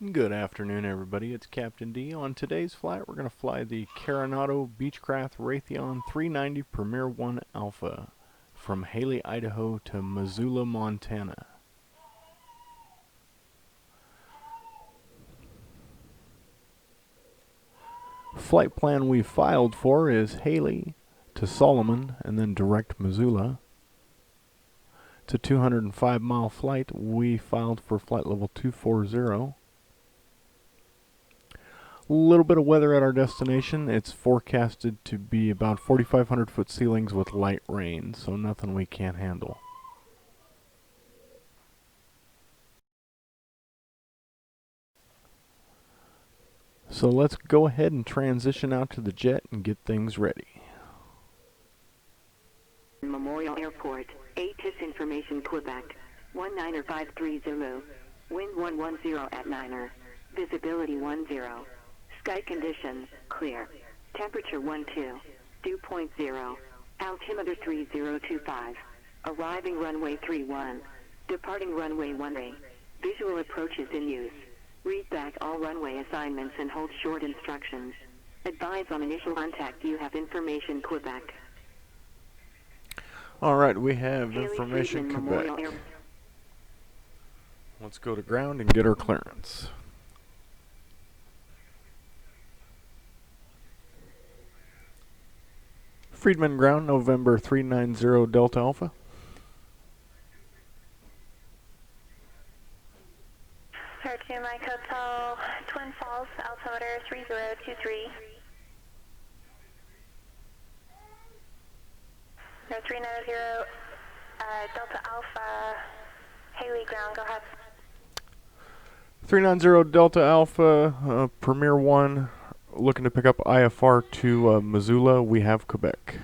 Good afternoon, everybody. It's Captain D. On today's flight, we're going to fly the Carenado Beechcraft Raytheon 390 Premier 1 Alpha from Hailey, Idaho to Missoula, Montana. Flight plan we filed for is Hailey to Solomon and then direct Missoula. It's a 205-mile flight. We filed for flight level 240. A little bit of weather at our destination. It's forecasted to be about 4,500 foot ceilings with light rain, so nothing we can't handle. So let's go ahead and transition out to the jet and get things ready. Memorial Airport, ATIS Information Quebec, 19530 Zulu, wind 110 at Niner, visibility 10, sky conditions, clear, temperature 12, dew point 0, altimeter 3025, arriving runway 31, departing runway 18, visual approaches in use, read back all runway assignments and hold short instructions, advise on initial contact. You have information Quebec. Alright, we have information Quebec. Let's go to ground and get our clearance. Friedman ground, November 390 Delta Alpha. To Mike Hotel, Twin Falls, altimeter 3023. 390, Delta Alpha, Hailey ground, go ahead. 390 Delta Alpha, Premier 1, looking to pick up IFR to Missoula. We have Quebec.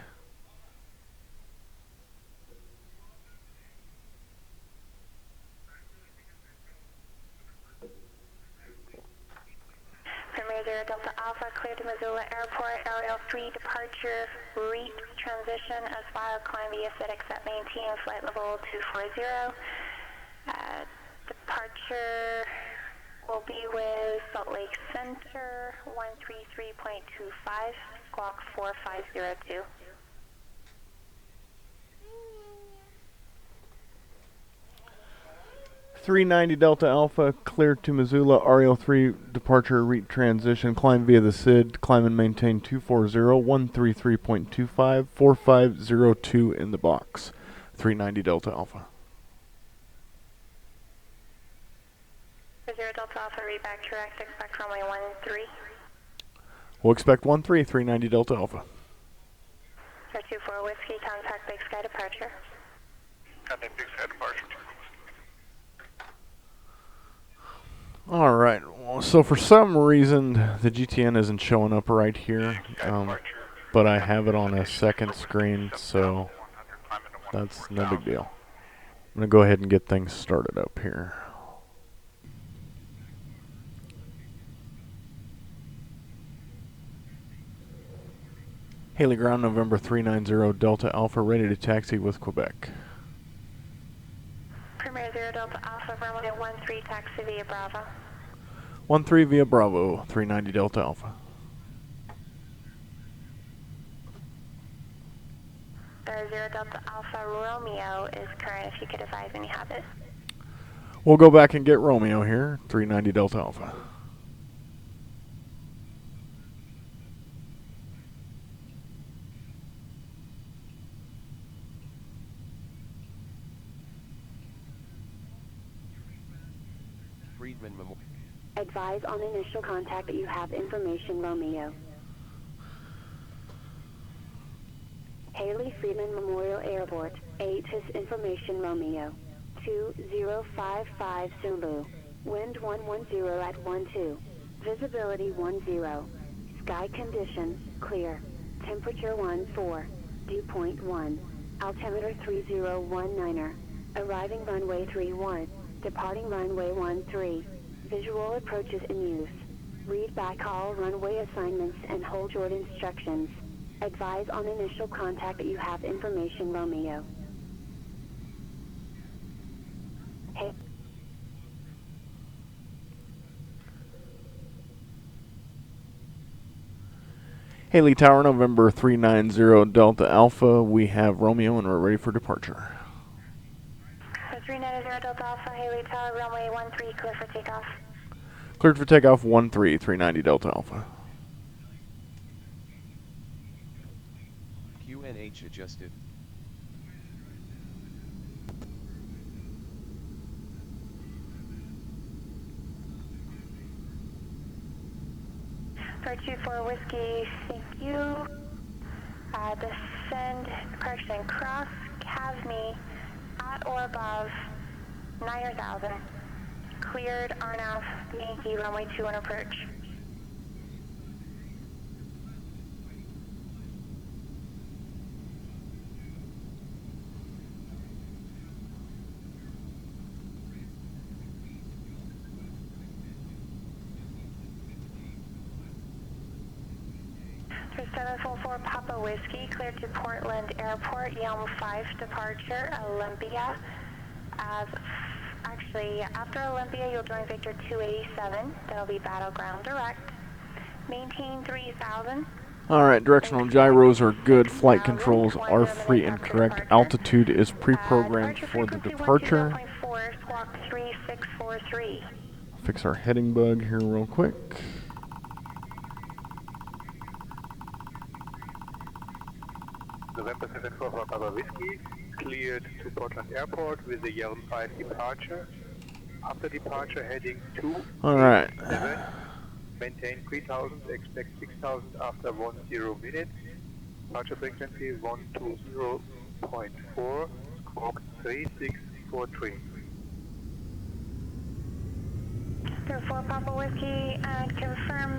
Premier 0 Delta Alpha, clear to Missoula Airport, Ariel 3 departure, REIT transition as filed, climb via FedEx at maintain, flight level 240. Departure will be with Salt Lake Center, 133.25, squawk 4502. .390 Delta Alpha, cleared to Missoula, REL3 departure, REIT transition, climb via the SID, climb and maintain 240, 133.25, 4502 in the box. 390 Delta Alpha. 0 Delta Alpha, read back direct, expect runway 13. We'll expect 13, 390 Delta Alpha. 24 Whiskey, contact Big Sky departure. Contact Big Sky departure. Alright, so for some reason the GTN isn't showing up right here, but I have it on a second screen, so that's no big deal. I'm going to go ahead and get things started up here. Hailey ground, November 390 Delta Alpha, ready to taxi with Quebec. Premier 0 Delta Alpha, runway 13, taxi via Bravo. 13 via Bravo, 390 Delta Alpha. 0 Delta Alpha, Romeo is current, if you could advise when you have it. We'll go back and get Romeo here, 390 Delta Alpha. Advise on initial contact that you have information Romeo. Hailey Friedman Memorial Airport, ATIS Information Romeo, 2055 Zulu, wind 110 at 12, visibility 10, sky condition clear, temperature 14, dew point 1, altimeter 3019, arriving runway 31, departing runway 13. Visual approaches in use. Read back all runway assignments and hold your instructions. Advise on initial contact that you have information Romeo. Hailey Tower, November 390 Delta Alpha. We have Romeo and we're ready for departure. 390 Delta Alpha, Hailey Tower, runway 13, clear for takeoff. Cleared for takeoff 13, 390 Delta Alpha. QNH adjusted. For 24 Whiskey, thank you. Descend, correction, cross CASME at or above 9,000. Cleared RNAV, Yankee, runway 21 approach. For 744 Papa Whiskey, cleared to Portland Airport, Yelm 5 departure, Olympia. Actually, after Olympia, you'll join Victor 287. That'll be Battleground Direct. Maintain 3,000. Alright, directional gyros are good. Flight controls are free and correct. Altitude is pre-programmed for the departure. Squawk 3643. Fix our heading bug here real quick. November 744 Papa Whiskey, cleared to Portland Airport with the Yelm 5 departure. After departure, heading 287. Maintain 3000, expect 6000 after 10 minutes. Departure frequency 120.4, squawk 3643. 4 Papa Whiskey, confirm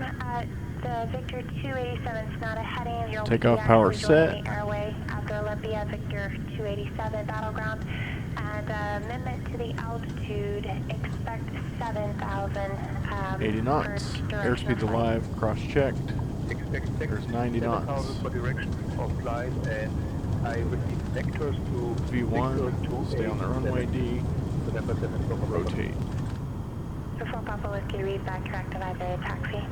the Victor 287 is not a heading. You'll Takeoff be power actually set. joining the airway after Olympia, Victor 287 Battleground. And amendment to the altitude, expect 7,000. 80 knots. Airspeed's alive. Cross-checked. Expect There's 90 knots. 7,000 for direction of flight, and I repeat vectors to V1. Stay on the runway D. November 744 Rotate. 4 Papa Whiskey, read back correct advisory taxi.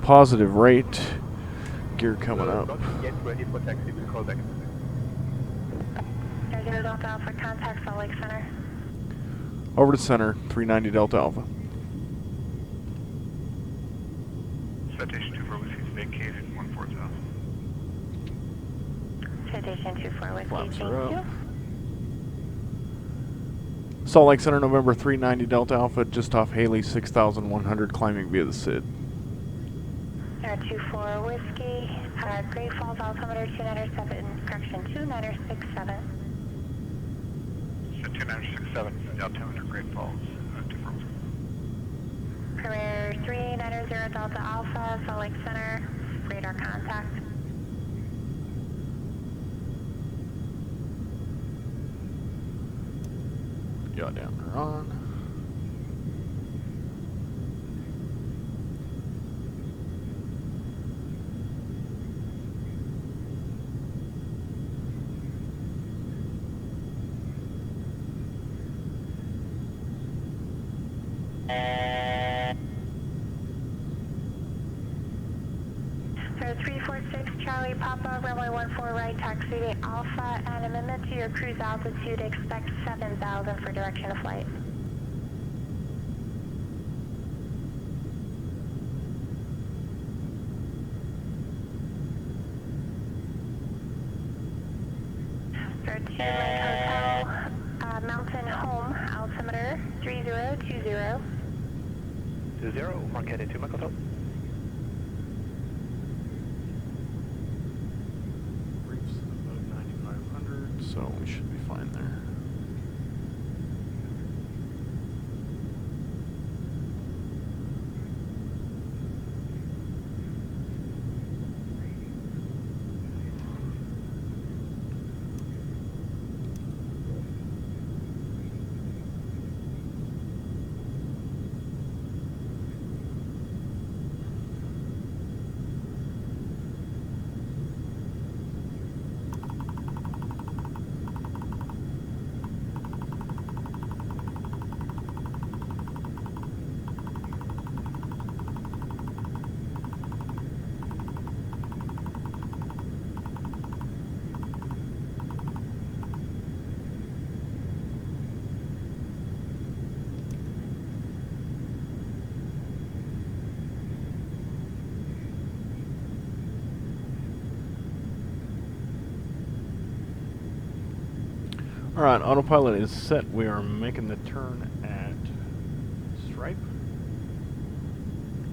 Positive rate. Gear coming up. Not yet ready for taxi, we'll call back. 0 Delta Alpha, contact Salt Lake Center. Over to center. 390 Delta Alpha. Citation 24 Whiskey is vacated 14,000. Citation 24 Whiskey, Flaps thank are up. you. Salt Lake Center, November 390 Delta Alpha, just off Hailey 6100, climbing via the SID. 24 Whiskey, Great Falls altimeter 297, correction 2967. 2967, altimeter Great Falls, 24 Whiskey. Premier 3890 Delta Alpha, Salt Lake Center, radar contact. Yaw down or on. So 346 Charlie Papa, runway 14 right, taxi to Alpha, and amendment to your cruise altitude, expect 7,000 for direction of flight. For 2 Lake Hotel, Mountain Home, altimeter 3020. 20, mark headed to Michael. Reefs above 9,500, so we should be fine there. Alright, autopilot is set. We are making the turn at Stripe,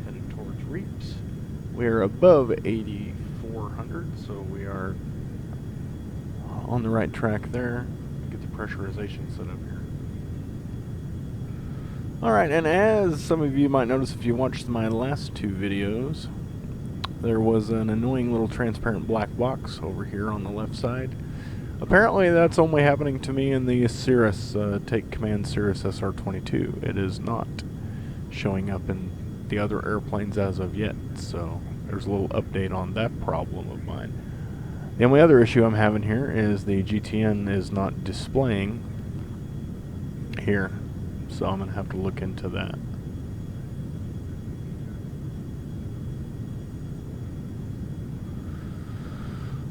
headed towards Reeps. We are above 8,400, so we are on the right track there. Get the pressurization set up here. Alright, and as some of you might notice if you watched my last two videos, there was an annoying little transparent black box over here on the left side. Apparently that's only happening to me in the Cirrus, Take Command Cirrus SR-22. It is not showing up in the other airplanes as of yet, so there's a little update on that problem of mine. The only other issue I'm having here is the GTN is not displaying here, so I'm going to have to look into that.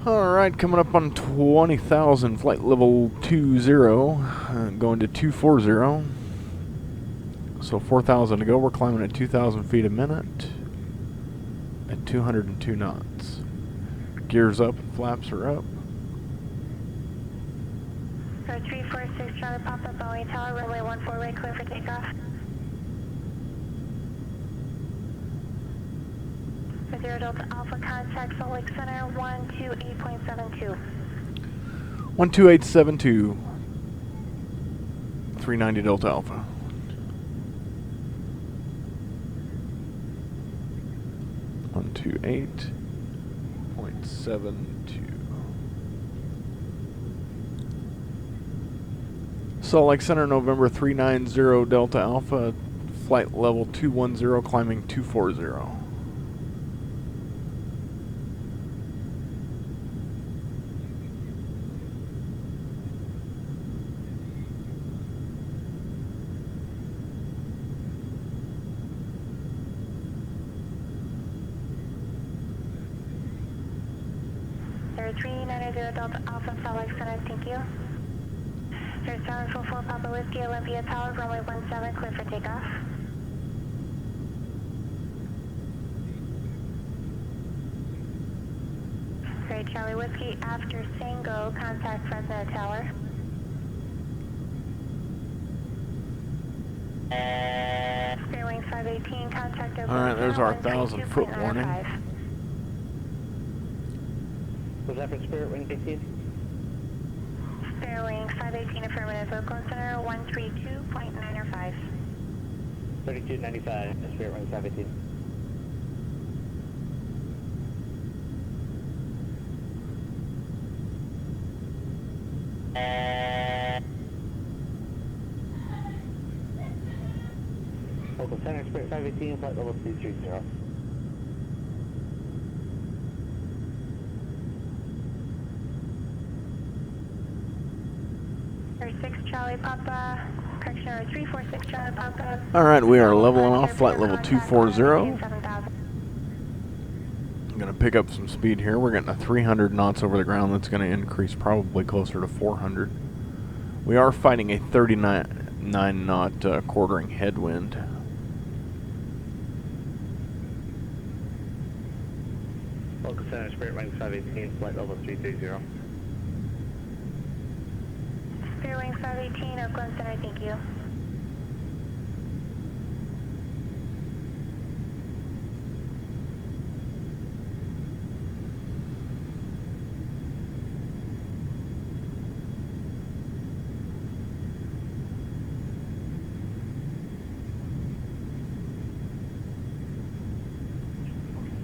Alright, coming up on 20,000, flight level 20, going to 240. So 4,000 to go. We're climbing at 2,000 feet a minute at 202 knots. Gears up, flaps are up. 346 Charlie Papa, Boeing Tower, runway 14 right, clear for takeoff. 0 Delta Alpha, contact Salt Lake Center, 128.72. 12872. 390 Delta Alpha. One 28.72. Salt Lake Center, November 390 Delta Alpha, flight level 210, climbing 240. There 390 Delta Alpha, Salt Lake Center, thank you. There's 744 Papa Whiskey, Olympia Tower, runway 17, clear for takeoff. Great, Charlie Whiskey, after Sango, contact Fresno Tower. Fairwing 518, contact Oakland. Alright, there's our 1,000-foot warning. Was that for Spirit Wing 18? Fairwing 518, affirmative, Oakland Center, 132.905. 3295, Spirit Wing 518. Oakland Center, Spirit 518, flight level 230. There's 6 Charlie Papa, correction, 346 Charlie Papa. Alright, we are leveling off, flight level 240. 7,000. I'm going to pick up some speed here. We're getting a 300 knots over the ground. That's going to increase probably closer to 400. We are fighting a 39 knot quartering headwind. Oakland Center, Spirit Wing 518, flight level 330. Fairwing 518, Oakland Center, thank you.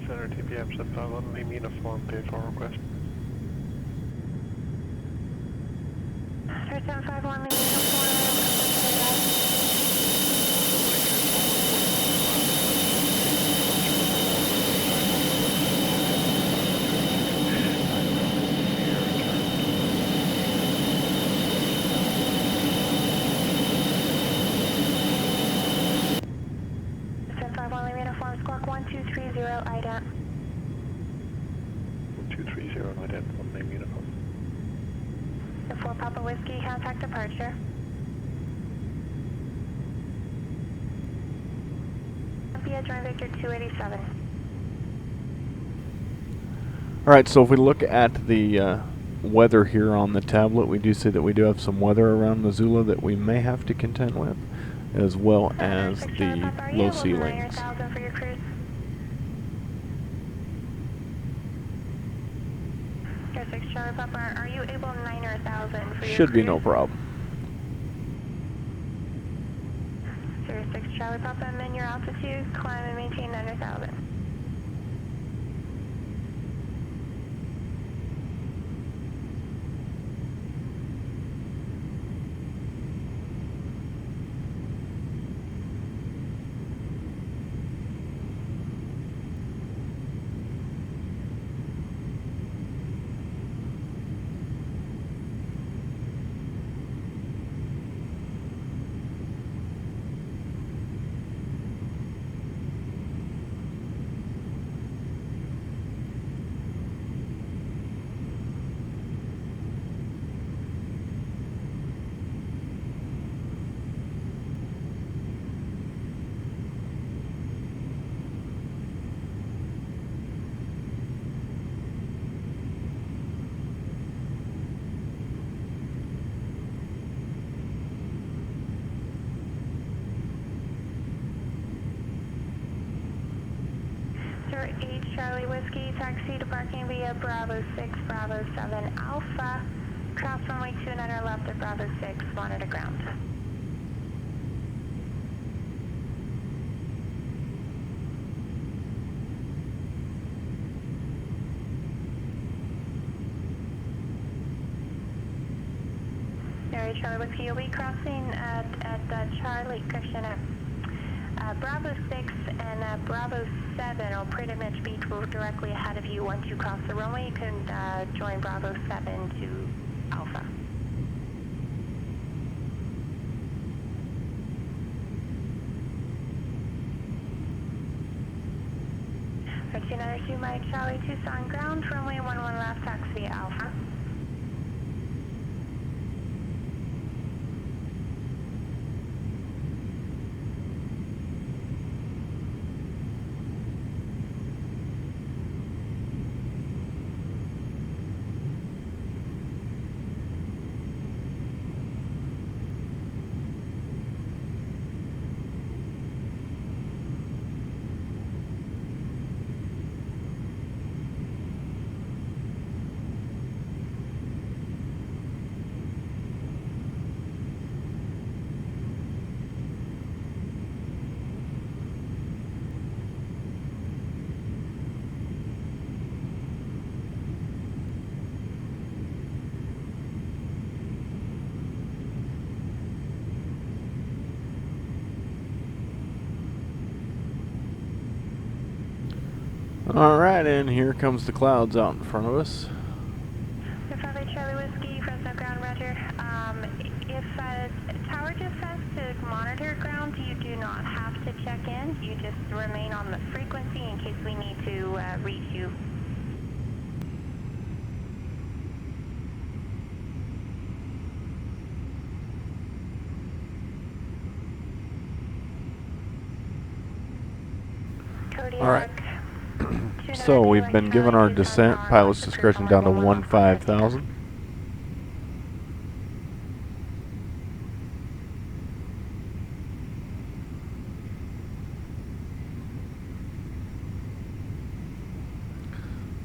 Center TPM 751, name uniform, pay for request. 751, leaving uniform. Squawk 1230 IDAT. 230, my dad, one name uniform. The 4 Papa Whiskey, contact departure. Olympia, join Victor 287. Alright, so if we look at the weather here on the tablet. We do see that we do have some weather around Missoula that we may have to contend with, as well as the low ceilings. Are you able 9 or 1,000 for your Should be cruise? no problem. 06 Charlie Papa, amend your altitude, climb and maintain 9 or 1,000. Sir 8 Charlie Whiskey, taxi to parking via Bravo 6, Bravo 7 Alpha. Cross runway 29 or left at Bravo 6, monitor ground. Mary Charlie Whiskey, you'll be crossing at Charlie, correction, Bravo 6 and Bravo 7 or Pretty Much Beach will directly ahead of you. Once you cross the runway, you can join Bravo 7 to Alpha. Alright, 292 Mike Charlie, Tucson ground, runway 11 left, taxi via Alpha. Alright, and here comes the clouds out in front of us. Father Charlie Whiskey, Fresno ground, roger. If tower just says to monitor ground, you do not have to check in. You just remain on the frequency in case we need to reach you. Alright. So we've been given our descent, pilot's discretion down to 15,000.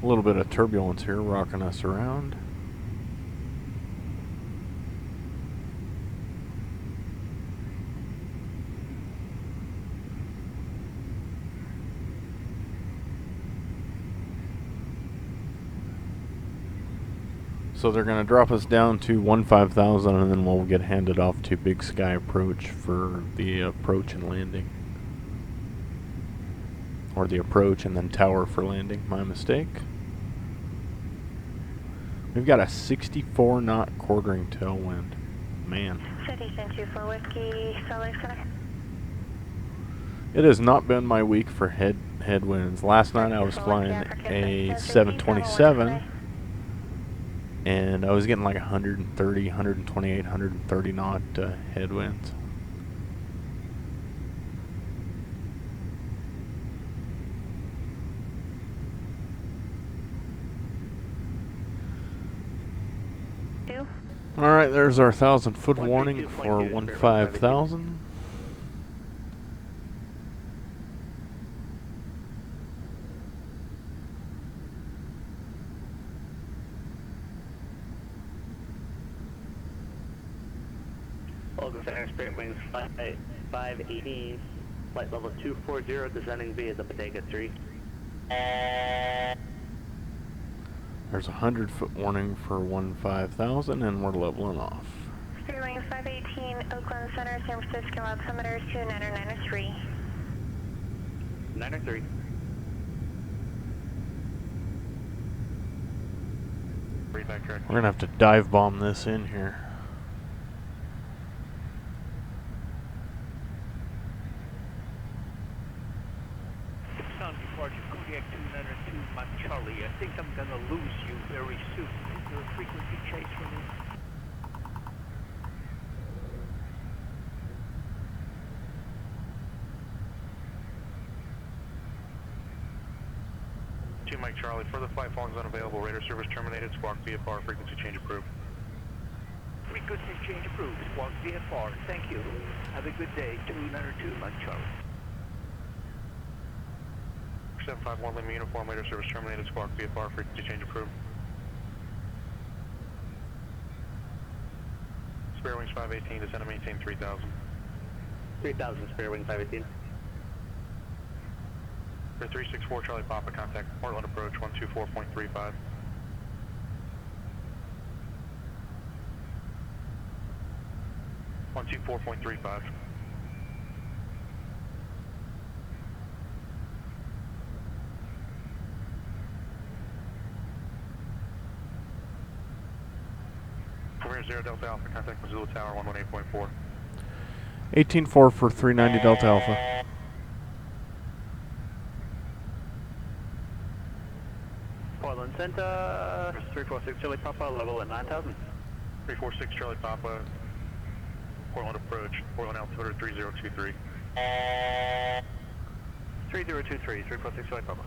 A little bit of turbulence here rocking us around. So they're going to drop us down to 15,000 and then we'll get handed off to Big Sky Approach for the approach and landing. Or the approach and then tower for landing. My mistake. We've got a 64 knot quartering tailwind. Man. It has not been my week for headwinds. Last night I was flying a 727 and I was getting like 130, 128, 130 knot headwinds. there's our 1,000-foot warning for 15,000. Local Center, Spirit Wings 518, flight level 240, descending via the Bodega 3. There's a 100-foot warning for 15,000, and we're leveling off. Spirit Wings 518, Oakland Center, San Francisco, altimeter 2993. 903. We're gonna have to dive bomb this in here. Departure Kodiak 292, Mach Charlie. I think I'm gonna lose you very soon. Is there a frequency chase for me? Mike Charlie, further flight following is unavailable. Radar service terminated. Squawk VFR, frequency change approved. Frequency change approved. Squawk VFR. Thank you. Have a good day. 292, Mike Charlie. 751 Lima Uniform, radar service terminated. Squawk VFR, frequency change approved. Spirit Wings 518, descend and maintain 3,000. 3000, Spirit Wing 518. For 364 Charlie Papa, contact Portland approach 124.35. .35. Premier 0 Delta Alpha, contact Missoula Tower 118.4. 18-4 for 390 Delta Alpha. Portland Center, 346 Charlie Papa, level at 9,000. 346 Charlie Papa, Portland approach, Portland altimeter 3023. 3023, 346 Charlie Papa.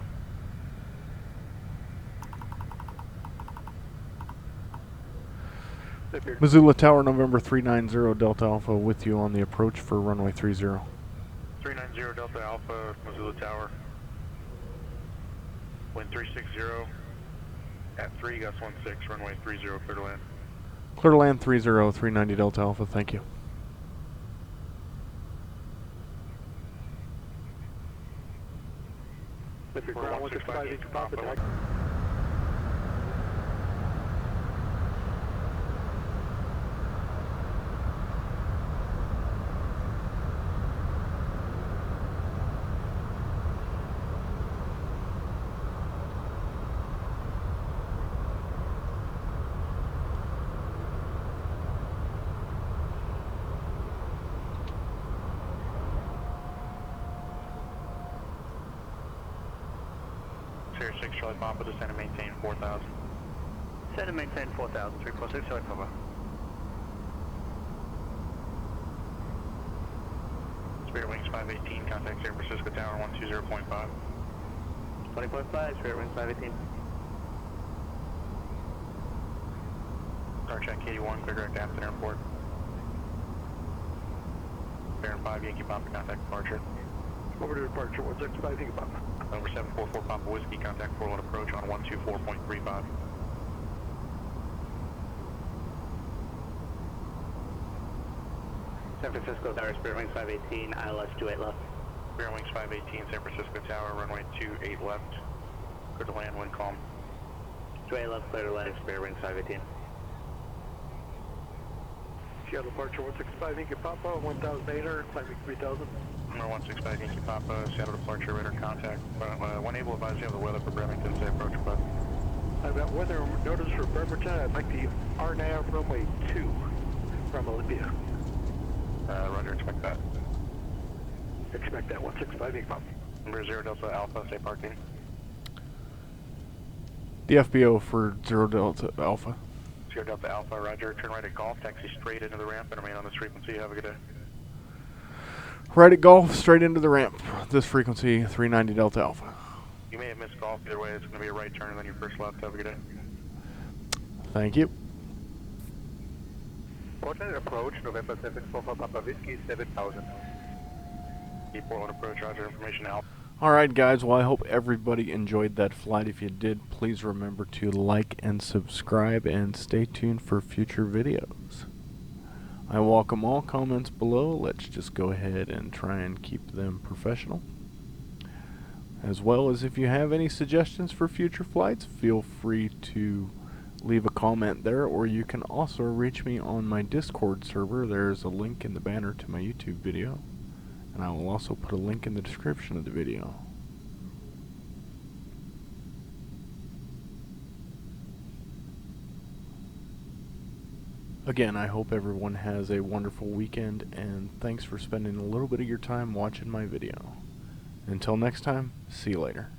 Missoula Tower, November 390 Delta Alpha, with you on the approach for runway 30. 390 Delta Alpha, Missoula Tower. Wind 360 at 3, gust 16, runway 30, clear to land. Clear to land 30, 390 Delta Alpha, thank you. With your ground 165 Papa. Sierra 6 Charlie Papa, descend and maintain 4,000. Descend and maintain 4,000, 346 Charlie Papa. Spirit Wings 518, contact San Francisco Tower 120.5. 20.5, Spirit Wings 518. Star check 81, clear direct Aston Airport. Baron 5, Yankee Papa, contact departure. Over to departure 165 Yankee Papa. Number 744 Papa Whiskey, contact Portland approach on 124.35. San Francisco Tower, Spirit Wings 518, ILS 28 left. Spirit Wings 518, San Francisco Tower, runway 28 left. Clear to land, wind calm. 28 left, clear to land, Spirit Wings 518. Seattle departure 165 Yankee Papa, 1,800, climbing 3,000. Number 165 Yankee Papa, Seattle departure, radar contact. When able, advise you have the weather for Bremerton, say approach request. I've got weather notice for Bremerton. I'd like the RNAV runway 2 from Olympia. Roger, expect that. Expect that 165 Yankee Papa. Number 0 Delta Alpha, say parking. The FBO for 0 Delta Alpha. 0 Delta Alpha, roger. Turn right at Golf, taxi straight into the ramp and remain on this frequency. Have a good day. Right at Golf, straight into the ramp. This frequency, 390 Delta Alpha. You may have missed Golf. Either way, it's going to be a right turn and then your first left. Have a good day. Thank you. Portland approach, November 74 for Papa Whiskey, 7000. Portland approach, roger, information out. Alright guys, well I hope everybody enjoyed that flight. If you did, please remember to like and subscribe and stay tuned for future videos. I welcome all comments below. Let's just go ahead and try and keep them professional. As well as if you have any suggestions for future flights, feel free to leave a comment there, or you can also reach me on my Discord server. There's a link in the banner to my YouTube video, and I will also put a link in the description of the video. Again, I hope everyone has a wonderful weekend, and thanks for spending a little bit of your time watching my video. Until next time, see you later.